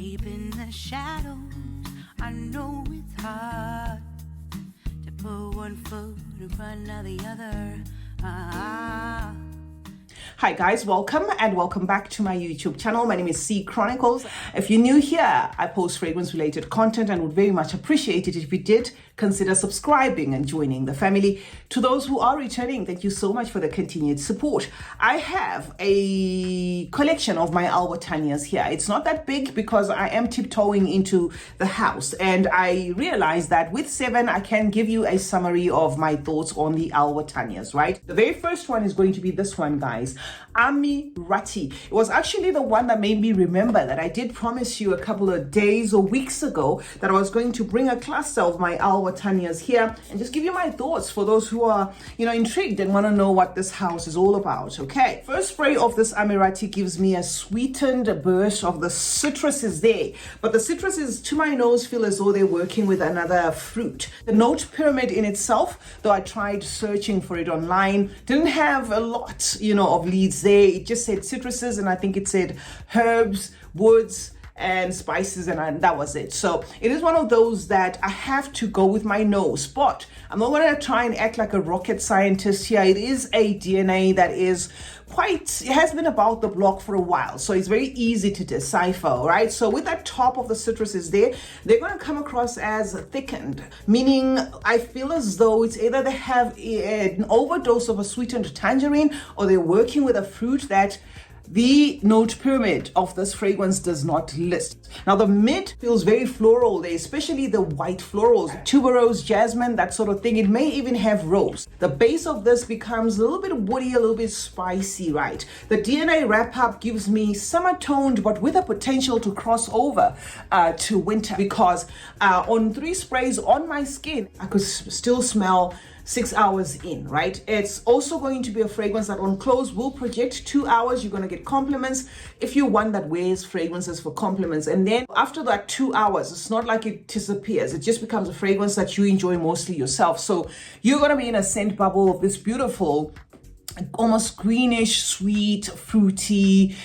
Deep in the shadows, I know it's hard to put one foot in front of the other. Hi guys, welcome and welcome back to my YouTube channel. My name is CeeChronicles. If you're new here, I post fragrance related content and would very much appreciate it if you did consider subscribing and joining the family. To those who are returning, thank you so much for the continued support. I have a collection of my Wataniahs here. It's not that big because I am tiptoeing into the house, and I realized that with 7 I can give you a summary of my thoughts on the Wataniahs, right? The very first one is going to be this one, guys. Amirati. It was actually the one that made me remember that I did promise you a couple of days or weeks ago that I was going to bring a cluster of my Wataniahs here and just give you my thoughts for those who are, intrigued and want to know what this house is all about. Okay, first spray of this Amirati gives me a sweetened burst of the citruses there, but the citruses to my nose feel as though they're working with another fruit. The note pyramid in itself, though I tried searching for it online, didn't have a lot, of leads there. It just said citruses, and I think it said herbs, woods, and spices, and that was it. So it is one of those that I have to go with my nose, but I'm not going to try and act like a rocket scientist here. It is a DNA that is it has been about the block for a while, so it's very easy to decipher, right? So with that top of the citruses there, they're going to come across as thickened, meaning I feel as though it's either they have an overdose of a sweetened tangerine or they're working with a fruit that the note pyramid of this fragrance does not list. Now the mid feels very floral there, especially the white florals, tuberose, jasmine, that sort of thing. It may even have rose. The base of this becomes a little bit woody, a little bit spicy, right? The DNA wrap up gives me summer toned, but with a potential to cross over to winter, because on 3 sprays on my skin, I could still smell 6 hours in, right? It's also going to be a fragrance that on close will project 2 hours. You're going to get compliments if you're one that wears fragrances for compliments. And then after that 2 hours, it's not like it disappears. It just becomes a fragrance that you enjoy mostly yourself. So you're going to be in a scent bubble of this beautiful, almost greenish, sweet, fruity,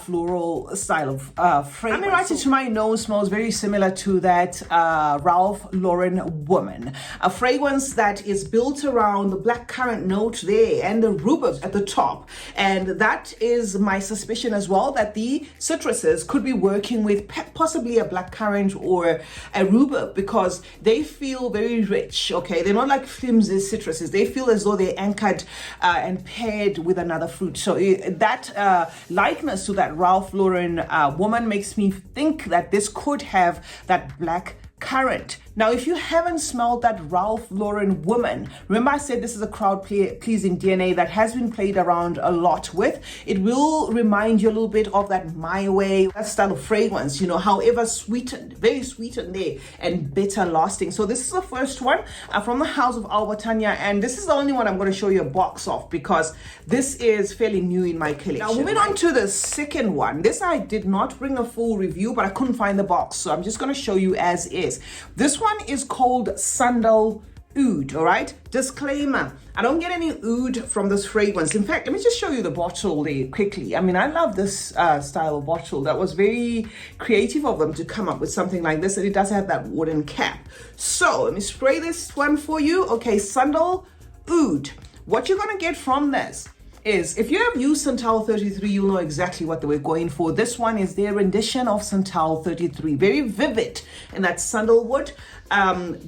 floral style of fragrance. Amirati to my nose smells very similar to that Ralph Lauren Woman, a fragrance that is built around the blackcurrant note there and the rhubarb at the top, and that is my suspicion as well, that the citruses could be working with possibly a blackcurrant or a rhubarb, because they feel very rich. Okay, they're not like flimsy citruses. They feel as though they're anchored and paired with another fruit. So that likeness to that Ralph Lauren Woman makes me think that this could have that black currant. Now, if you haven't smelled that Ralph Lauren Woman, remember I said this is a crowd pleasing DNA that has been played around a lot with. It will remind you a little bit of that My Way, that style of fragrance, however sweetened, very sweetened there and bitter lasting. So this is the first one from the house of Wataniah, and this is the only one I'm going to show you a box of because this is fairly new in my collection. Now, moving on to the second one. This I did not bring a full review, but I couldn't find the box, so I'm just going to show you as is. This one is called Dal Oud, all right? Disclaimer, I don't get any oud from this fragrance. In fact, let me just show you the bottle there quickly. I mean, I love this style of bottle. That was very creative of them to come up with something like this, and it does have that wooden cap. So let me spray this one for you. Okay, Dal Oud. What you're gonna get from this is, if you have used Santal 33, you'll know exactly what they were going for. This one is their rendition of Santal 33. Very vivid in that sandalwood,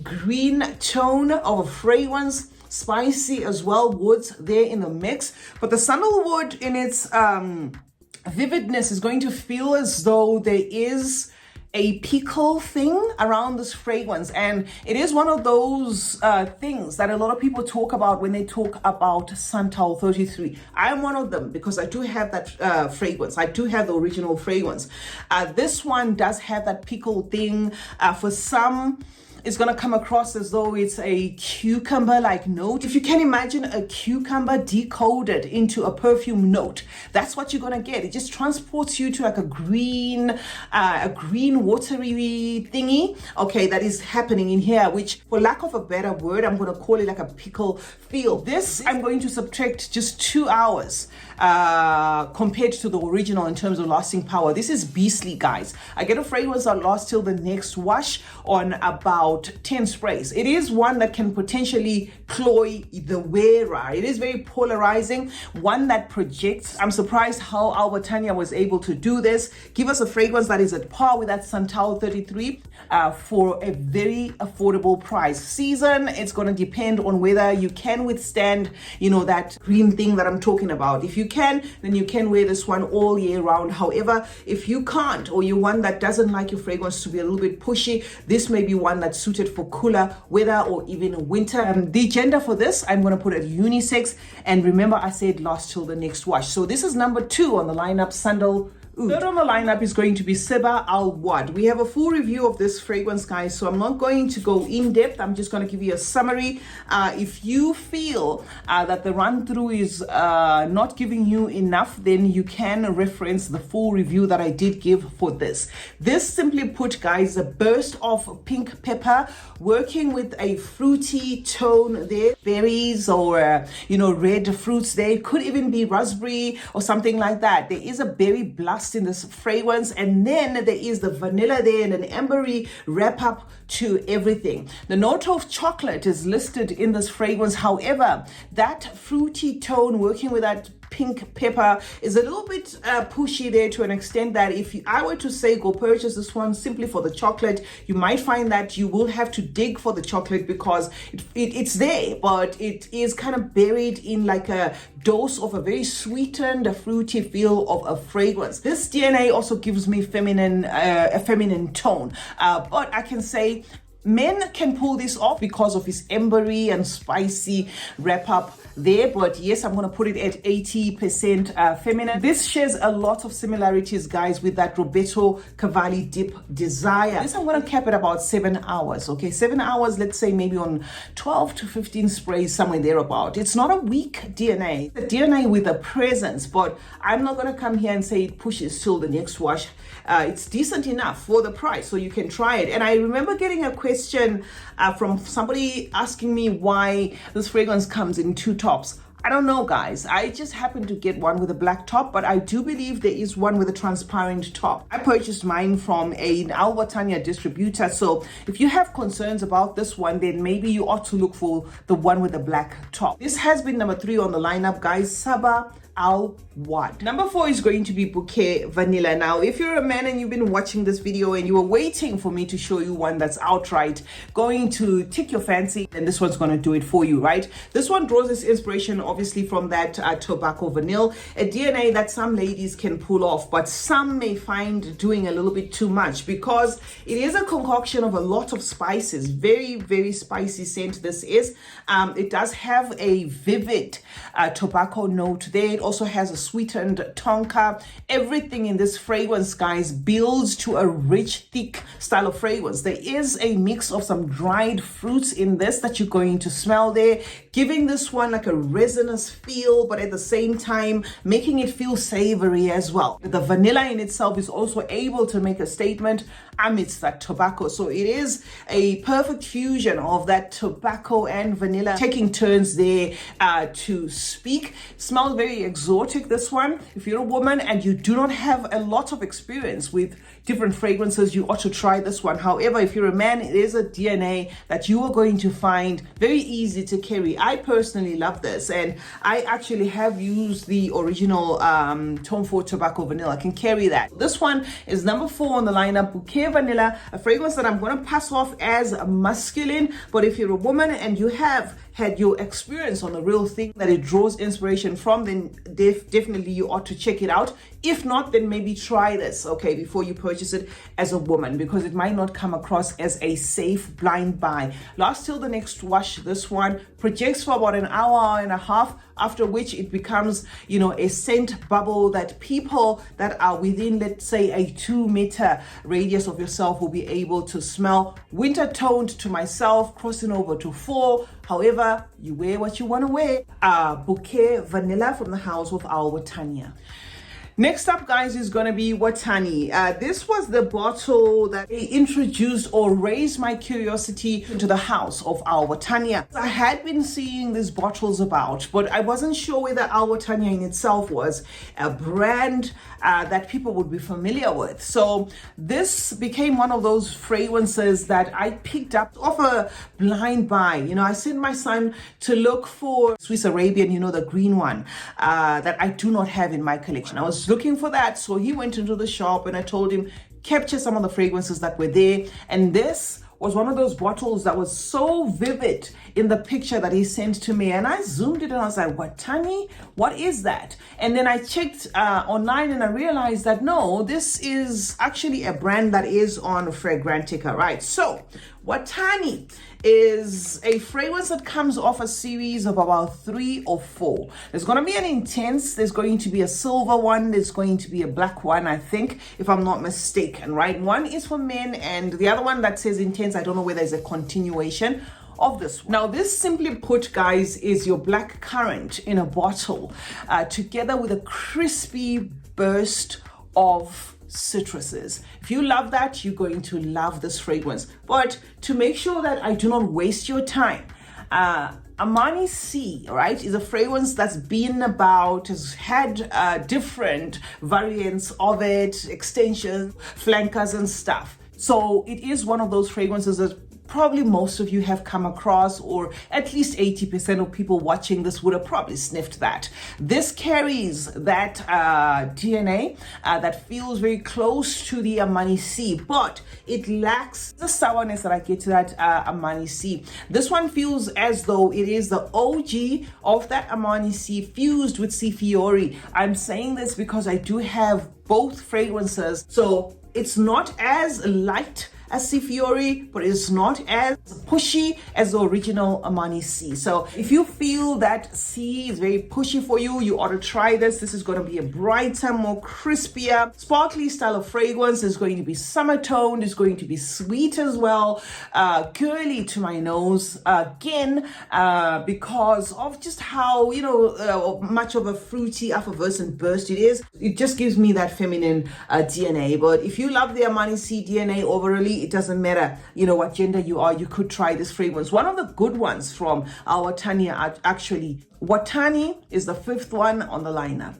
green tone of a fragrance, spicy as well, woods there in the mix. But the sandalwood in its vividness is going to feel as though there is a pickle thing around this fragrance, and it is one of those things that a lot of people talk about when they talk about Santal 33. I am one of them because I do have that fragrance. I do have the original fragrance. This one does have that pickle thing. For some, it's going to come across as though it's a cucumber-like note. If you can imagine a cucumber decoded into a perfume note, that's what you're going to get. It just transports you to like a green watery thingy, okay, that is happening in here, which, for lack of a better word, I'm going to call it like a pickle feel. This, I'm going to subtract just 2 hours compared to the original in terms of lasting power. This is beastly, guys. I get a fragrance that lasts till the next wash on about 10 sprays. It is one that can potentially cloy the wearer. It is very polarizing, one that projects. I'm surprised how Watani was able to do this. Give us a fragrance that is at par with that Santal 33 for a very affordable price. Season, it's going to depend on whether you can withstand, you know, that green thing that I'm talking about. If you can, then you can wear this one all year round. However, if you can't, or you're one that doesn't like your fragrance to be a little bit pushy, this may be one that's suited for cooler weather or even winter. The gender for this, I'm going to put it unisex, and remember I said last till the next wash. So this is number 2 on the lineup, Dal Oud. Third on the lineup is going to be Saba Alwad. We have a full review of this fragrance, guys, so I'm not going to go in depth. I'm just going to give you a summary. If you feel that the run through is not giving you enough, then you can reference the full review that I did give for this. This, simply put, guys, a burst of pink pepper working with a fruity tone there, berries or you know, red fruits there. It could even be raspberry or something like that. There is a berry blast in this fragrance, and then there is the vanilla there and an ambery wrap up to everything. The note of chocolate is listed in this fragrance. However, that fruity tone working with that pink pepper is a little bit pushy there, to an extent that if I were to say go purchase this one simply for the chocolate, you might find that you will have to dig for the chocolate, because it's there, but it is kind of buried in like a dose of a very sweetened, fruity feel of a fragrance. This DNA also gives me a feminine tone, but I can say men can pull this off because of his ambery and spicy wrap up there. But yes, I'm going to put it at 80% feminine. This shares a lot of similarities, guys, with that Roberto Cavalli Dip Desire. This I'm going to cap it about 7 hours. Okay, 7 hours, let's say maybe on 12 to 15 sprays, somewhere thereabout. It's not a weak DNA. It's a DNA with a presence, but I'm not going to come here and say it pushes till the next wash. It's decent enough for the price, so you can try it. And I remember getting a question from somebody asking me why this fragrance comes in 2 tops. I don't know, guys. I just happened to get one with a black top, but I do believe there is one with a transparent top. I purchased mine from an Watani distributor. So if you have concerns about this one, then maybe you ought to look for the one with the black top. This has been number 3 on the lineup, guys. Saba Alwad. Number 4 is going to be Bouquet Vanilla. Now, if you're a man and you've been watching this video and you were waiting for me to show you one that's outright going to tick your fancy, then this one's going to do it for you, right? This one draws its inspiration obviously from that tobacco vanilla, a DNA that some ladies can pull off, but some may find doing a little bit too much, because it is a concoction of a lot of spices. Very, very spicy scent this is. It does have a vivid tobacco note there. It also has a sweetened tonka. Everything in this fragrance, guys, builds to a rich, thick style of fragrance. There is a mix of some dried fruits in this that you're going to smell there, giving this one like a resinous feel, but at the same time making it feel savory as well. The vanilla in itself is also able to make a statement amidst that tobacco. So it is a perfect fusion of that tobacco and vanilla, taking turns there to speak. Smells very exotic, this one. If you're a woman and you do not have a lot of experience with different fragrances, you ought to try this one. However, if you're a man, it is a DNA that you are going to find very easy to carry. I personally love this, and I actually have used the original Tom Ford Tobacco Vanilla. I can carry that. This one is number 4 on the lineup, Bouquet Vanilla, a fragrance that I'm going to pass off as masculine. But if you're a woman and you have had your experience on the real thing that it draws inspiration from, then definitely you ought to check it out. If not, then maybe try this, okay, before you purchase it as a woman, because it might not come across as a safe blind buy. Last till the next wash. This one projects for about an hour and a half, after which it becomes, you know, a scent bubble that people that are within, let's say, a 2-meter radius of yourself will be able to smell. Winter toned to myself, crossing over to 4. However, you wear what you want to wear. Bouquet Vanilla from the house of Watani. Next up, guys, is going to be Watani. This was the bottle that introduced or raised my curiosity into the house of our Wataniah. I had been seeing these bottles about, but I wasn't sure whether our Wataniah in itself was a brand that people would be familiar with. So this became one of those fragrances that I picked up off a blind buy. You know, I sent my son to look for Swiss Arabian, you know, the green one that I do not have in my collection. I was looking for that, so he went into the shop and I told him capture some of the fragrances that were there, and this was one of those bottles that was so vivid in the picture that he sent to me, and I zoomed it and I was like, Watani, what is that? And then I checked online and I realized that no, this is actually a brand that is on Fragrantica, right? So Watani is a fragrance that comes off a series of about 3 or 4. There's going to be an intense, there's going to be a silver one, there's going to be a black one, I think, if I'm not mistaken, right? One is for men and the other one that says intense, I don't know whether it's a continuation of this. Now, this simply put, guys, is your black currant in a bottle together with a crispy burst of citruses. If you love that, you're going to love this fragrance. But to make sure that I do not waste your time, Amani C, right, is a fragrance that's been about, has had different variants of it, extensions, flankers and stuff. So it is one of those fragrances that probably most of you have come across, or at least 80% of people watching this would have probably sniffed that. This carries that DNA that feels very close to the Amani C, but it lacks the sourness that I get to that Amani C. This one feels as though it is the OG of that Amani C fused with C Fiori. I'm saying this because I do have both fragrances, so it's not as light as C Fiori, but it's not as pushy as the original Amani C. So if you feel that C is very pushy for you, you ought to try this. This is going to be a brighter, more crispier, sparkly style of fragrance. It's going to be summer toned. It's going to be sweet as well, girly to my nose again, because of just how, you know, much of a fruity effervescent burst it is. It just gives me that feminine DNA. But if you love the Amani C DNA overally, it doesn't matter, you know, what gender you are, you could try this fragrance. One of the good ones from our Watani, actually, Watani is the 5th one on the lineup.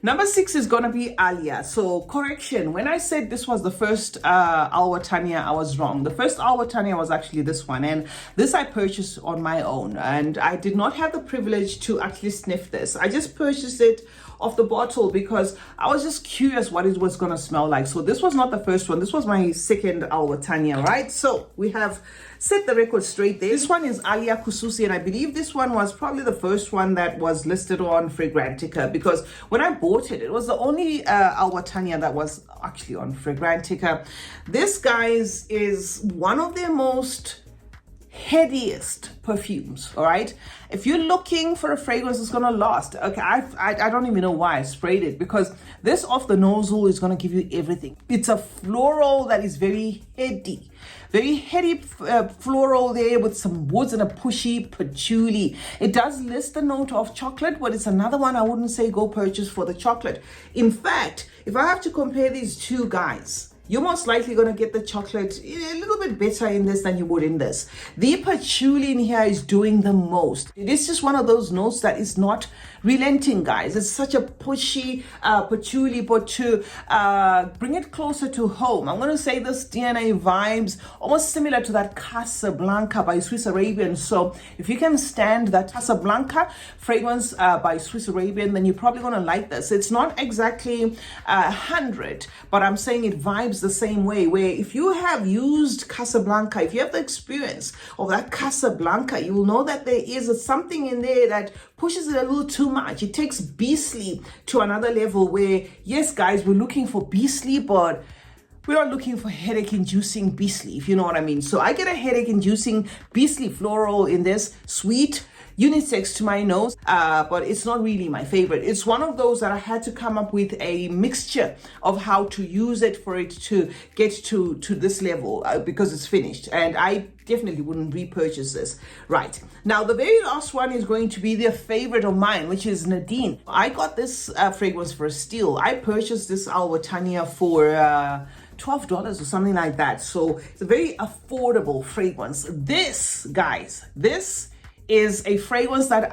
Number 6 is going to be Alia. So correction, when I said this was the first Al Wataniah, I was wrong. The first Al Wataniah was actually this one, and this I purchased on my own, and I did not have the privilege to actually sniff this. I just purchased it off the bottle because I was just curious what it was going to smell like. So this was not the first one. This was my second Al Wataniah, right? So we have set the record straight there. This one is Alia Kususi, and I believe this one was probably the first one that was listed on Fragrantica, because when I bought it, it was the only Al Wataniah that was actually on Fragrantica. This, guys, is one of their most headiest perfumes. All right, if you're looking for a fragrance that's gonna last, okay, I don't even know why I sprayed it, because this off the nozzle is gonna give you everything. It's a floral that is very heady floral there, with some woods and a pushy patchouli. It does list the note of chocolate, but it's another one I wouldn't say go purchase for the chocolate. In fact, if I have to compare these two guys, you're most likely going to get the chocolate a little bit better in this than you would in this. The patchouli in here is doing the most. It is just one of those notes that is not relenting, guys. It's such a pushy patchouli, but to bring it closer to home, I'm going to say this DNA vibes almost similar to that Casablanca by Swiss Arabian. So if you can stand that Casablanca fragrance by Swiss Arabian, then you're probably going to like this. It's not exactly 100, but I'm saying it vibes the same way, where if you have used Casablanca, if you have the experience of that Casablanca, you will know that there is something in there that pushes it a little too much. It takes beastly to another level, where, yes, guys, we're looking for beastly, but we're not looking for headache-inducing beastly, if you know what I mean. So I get a headache-inducing beastly floral in this, sweet, unisex to my nose, but it's not really my favorite. It's one of those that I had to come up with a mixture of how to use it for it to get to this level, because it's finished, and I definitely wouldn't repurchase this. Right, now the very last one is going to be the favorite of mine, which is Nadine. I got this fragrance for a steal. I purchased this Wataniah for $12 or something like that, so it's a very affordable fragrance. This, guys, this is a fragrance that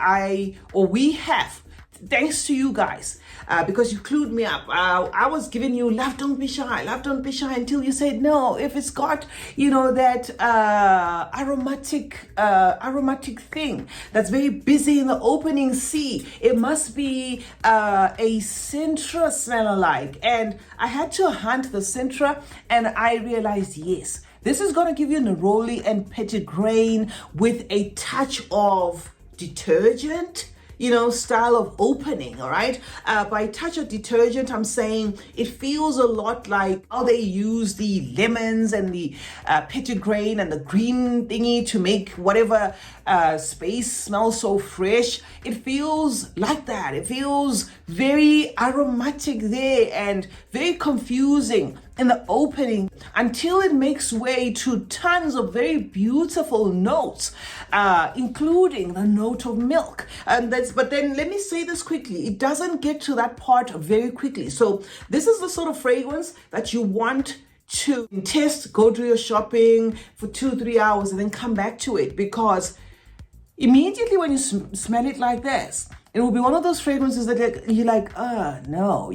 we have, thanks to you guys, because you clued me up. I was giving you love don't be shy, until you said no. If it's got, that aromatic thing that's very busy in the opening C, it must be a Sintra smell alike. And I had to hunt the Sintra, and I realized, yes, this is going to give you neroli and petitgrain with a touch of detergent, style of opening. All right, by touch of detergent, I'm saying it feels a lot like how they use the lemons and the petitgrain and the green thingy to make whatever space smell so fresh. It feels like that. It feels very aromatic there and very confusing in the opening until it makes way to tons of very beautiful notes, including the note of milk. But then let me say this quickly, it doesn't get to that part very quickly. So this is the sort of fragrance that you want to test, go do your shopping for 2-3 hours and then come back to it, because immediately when you smell it like this, it will be one of those fragrances that you're like, no,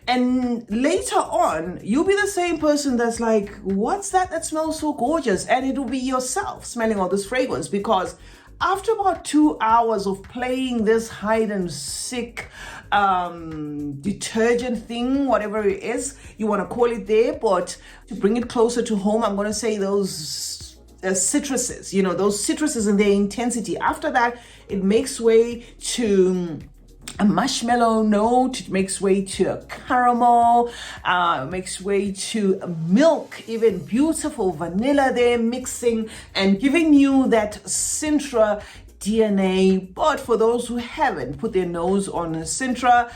and later on, you'll be the same person that's like, what's that smells so gorgeous? And it will be yourself smelling all this fragrance, because after about 2 hours of playing this hide and seek detergent thing, whatever it is you want to call it there, but to bring it closer to home, I'm going to say those citruses, those citruses in their intensity. After that, it makes way to a marshmallow note, it makes way to a caramel, makes way to milk, even beautiful vanilla there mixing and giving you that Sintra DNA. But for those who haven't put their nose on a Sintra,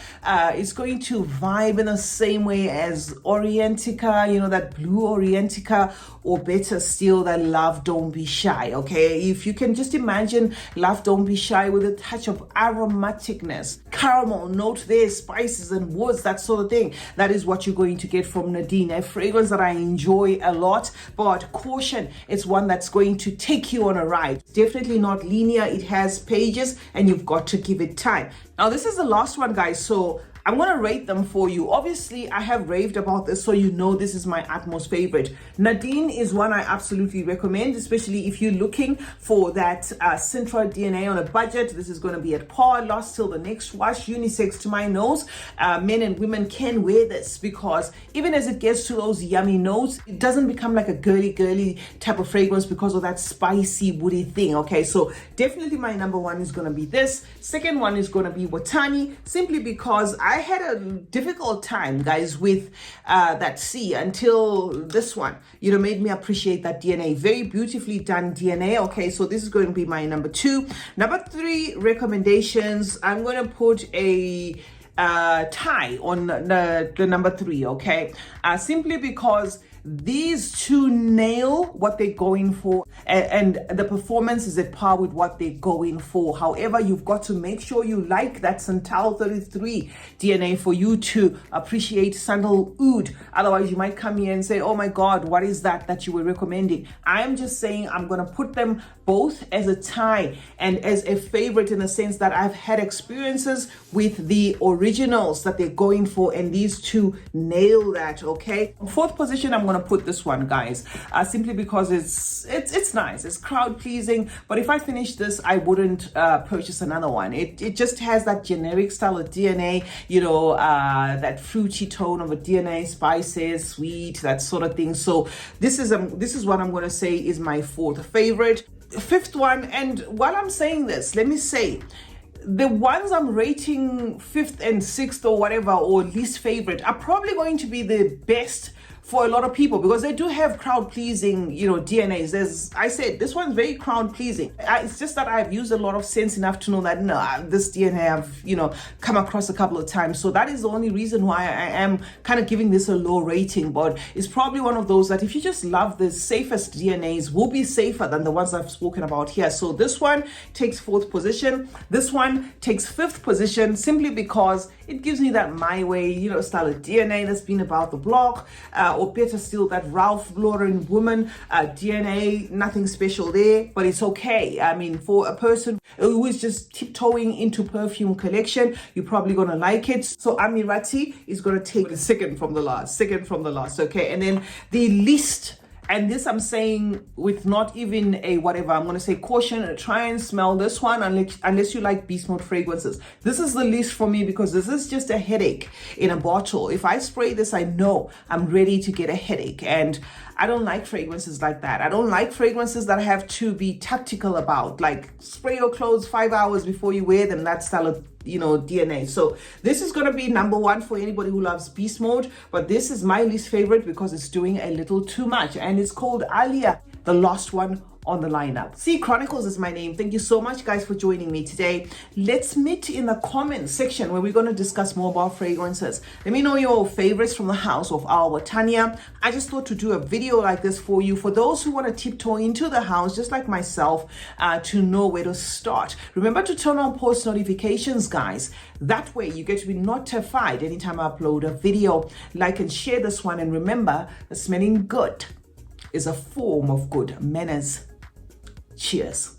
it's going to vibe in the same way as Orientica, that blue Orientica, or better still, that Love Don't Be Shy. Okay, if you can just imagine Love Don't Be Shy with a touch of aromaticness, caramel note there, spices and woods, that sort of thing, that is what you're going to get from Nadine. A fragrance that I enjoy a lot, but caution, it's one that's going to take you on a ride. Definitely not linear. It has pages and you've got to give it time. Now this is the last one, guys, so I'm going to rate them for you. Obviously, I have raved about this, so this is my utmost favorite. Nadine is one I absolutely recommend, especially if you're looking for that Sintra DNA on a budget. This is going to be at par, lost till the next wash, unisex to my nose. Men and women can wear this, because even as it gets to those yummy notes, it doesn't become like a girly type of fragrance because of that spicy, woody thing. Okay, so definitely my number one is going to be this. Second one is going to be Watani, simply because I had a difficult time, guys, with that C until this one, made me appreciate that DNA. Very beautifully done DNA. Okay, so this is going to be my number two. Number three recommendations, I'm going to put a tie on the number three. Okay, simply because these two nail what they're going for, and the performance is at par with what they're going for. However, you've got to make sure you like that Santal 33 DNA for you to appreciate Dal Oud. Otherwise, you might come here and say, oh my God, what is that you were recommending? I'm just saying I'm going to put them both as a tie and as a favorite, in the sense that I've had experiences with the originals that they're going for, and these two nail that. Okay, fourth position, I'm going to put this one, guys, simply because it's nice, it's crowd pleasing, but if I finish this, I wouldn't purchase another one. It just has that generic style of DNA, that fruity tone of a DNA, spices, sweet, that sort of thing. So this is what I'm going to say is my fourth favorite. Fifth one, and while I'm saying this, let me say the ones I'm rating fifth and sixth or whatever, or least favorite, are probably going to be the best for a lot of people, because they do have crowd pleasing, DNAs. I said this one's very crowd pleasing. It's just that I've used a lot of sense enough to know that this DNA I've come across a couple of times. So that is the only reason why I am kind of giving this a low rating. But it's probably one of those that if you just love the safest DNAs, will be safer than the ones I've spoken about here. So this one takes 4th position. This one takes 5th position, simply because it gives me that my way, style of DNA that's been about the block, or better still, that Ralph Lauren woman DNA. Nothing special there, but it's okay. I mean, for a person who is just tiptoeing into perfume collection, you're probably gonna like it. So Amirati is gonna take second from the last. Okay, and then the least. And this I'm saying with not even a whatever, I'm going to say caution, try and smell this one unless you like beast mode fragrances. This is the least for me, because this is just a headache in a bottle. If I spray this, I know I'm ready to get a headache. And I don't like fragrances like that. I don't like fragrances that I have to be tactical about, like spray your clothes 5 hours before you wear them, that style of DNA. So this is going to be number 1 for anybody who loves beast mode, but this is my least favorite because it's doing a little too much, and it's called Alia, the last one on the lineup. CeeChronicles is my name. Thank you so much, guys, for joining me today. Let's meet in the comments section where we're going to discuss more about fragrances. Let me know your favorites from the house of our Wataniah. I just thought to do a video like this for you, for those who want to tiptoe into the house just like myself, to know where to start. Remember to turn on post notifications, guys. That way you get to be notified anytime I upload a video. Like and share this one, and remember, smelling good is a form of good manners. Cheers.